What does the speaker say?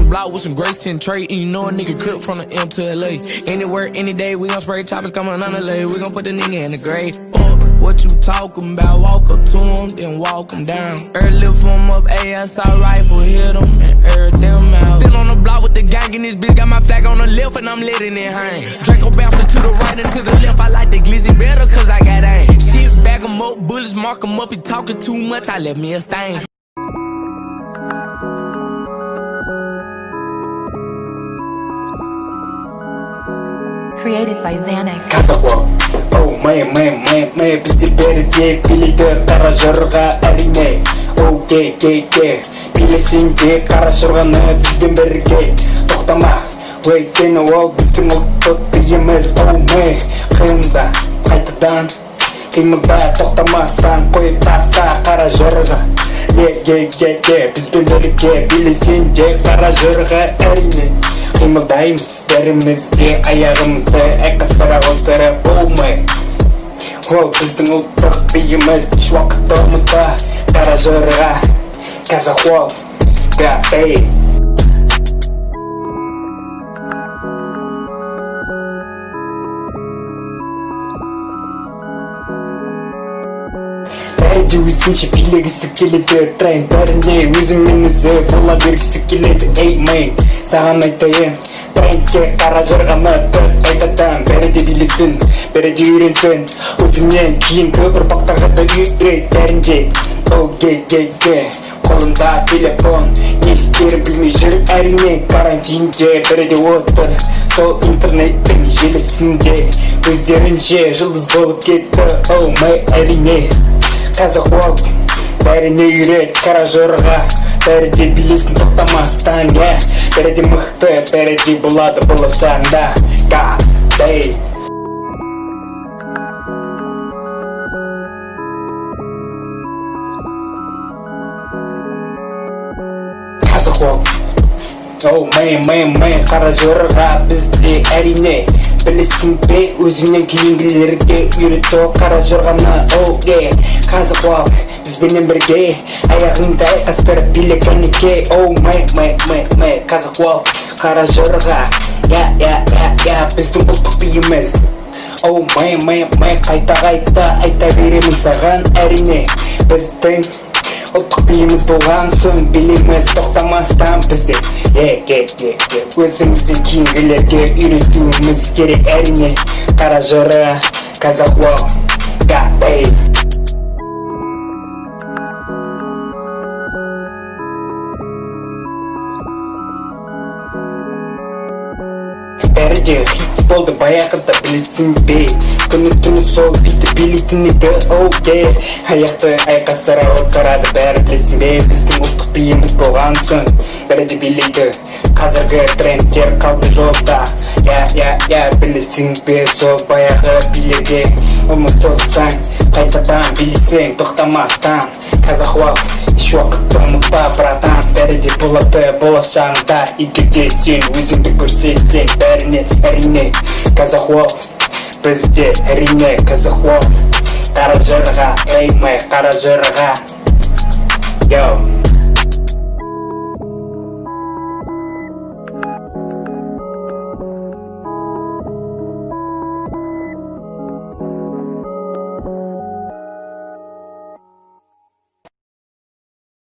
block with some Grace 10 trait, and you know a nigga crip from the M to LA. Anywhere, any day, we gon' spray choppers coming on the lay. We gon' put the nigga in the grave. What you talking about? Walk up to him, then walk him down. Lift him up, ASI rifle, hit him, and air them out. Then on the block with the gang, and this bitch got my flag on the left, and I'm letting it hang. Draco bouncing to the right and to the left, I like the glizzy better, cause I got aim. Shit, bag him up, bullets mark him up, he talking too much, I left me a stain. Created by Xanax. Oh man, бізде бәріде билейді қара жырға әрине. Оу-кей, билесең де қара жырғаны бізден бірге. Тоқтама, өйткені ол біздің ұлттық биіміз. Оу мэй, қиында қайтадан қимылда тоқтамастан қойып таста қара жырға. Бізбен бірге билесең де қара жырға әрине. Қимылдаймыз бәрімізде аяғымызды айқастыра отырып болмай. Ол біздің ұлттық биіміз еш уақытта ұмытпа қара жырға. Казахуал, гапей. Бәрі өзінше билегісі келеді, трендеріне өзімен өзі бола бергісі келеді. Эй мэн, саған айтайын, трендке қара жырғаны қайтадан. Бәрі де билесін, бәрі де үйренсін, өзімнен кейінгі ұрпақтарға да үйрет бәрінде. Оу-кей, қолында телефон, не істерін білмей жүр әрине. Карантинде бәрі де отыр, сол интернеттің желісінде. Көздерінше жылдыз болып кетті, оу мэй әрине. Казахуал, бәріне үйрет қара жырға. Бәрі де билесін тоқтамастан, бәрі де мықты, бәрі де болады болашағында. Гапей. Казахуал, оу мэй, қара жырға бізде әрине. Білесің бе өзіңнен кейінгілерге үйрет сол қара жырғаны. Оу Казахуал, бізбенен бірге аяғыңды айқастырып биле кәнеке. Оу мэй, Казахуал, қара жырға. Біздің ұлттық биіміз. Оу мэй, қайта айта беремін саған әрине. Біздің ұлттық биіміз болған соң билейміз тоқтамастан бізде. Өзіміздің кейінгілерге үйретуіміз керек әрине. Қара жырға, Казахуал, гапей. Бәрі де хит болды баяғыда білесің бе. Күні-түні сол бейті билейтін еді. Оу-кей, аяқты айқастыра отырады бәрі білесің бе. Біздің ұлттық биіміз болған соң бәрі де билейді. Қазіргі трендтер қалды жолда. Білесің бе сол баяғы билерге ұмытылсаң, қайтадан билесең тоқтамастан. Казахуал, еш уақытты ұмытпа братан. Бәрі де болады болашағында. Егерде сен өзіңді көрсетсең бәріне әрине. Казахуал, бізде әрине. Казахуал, қара жырға, эй мэй, қара жырға.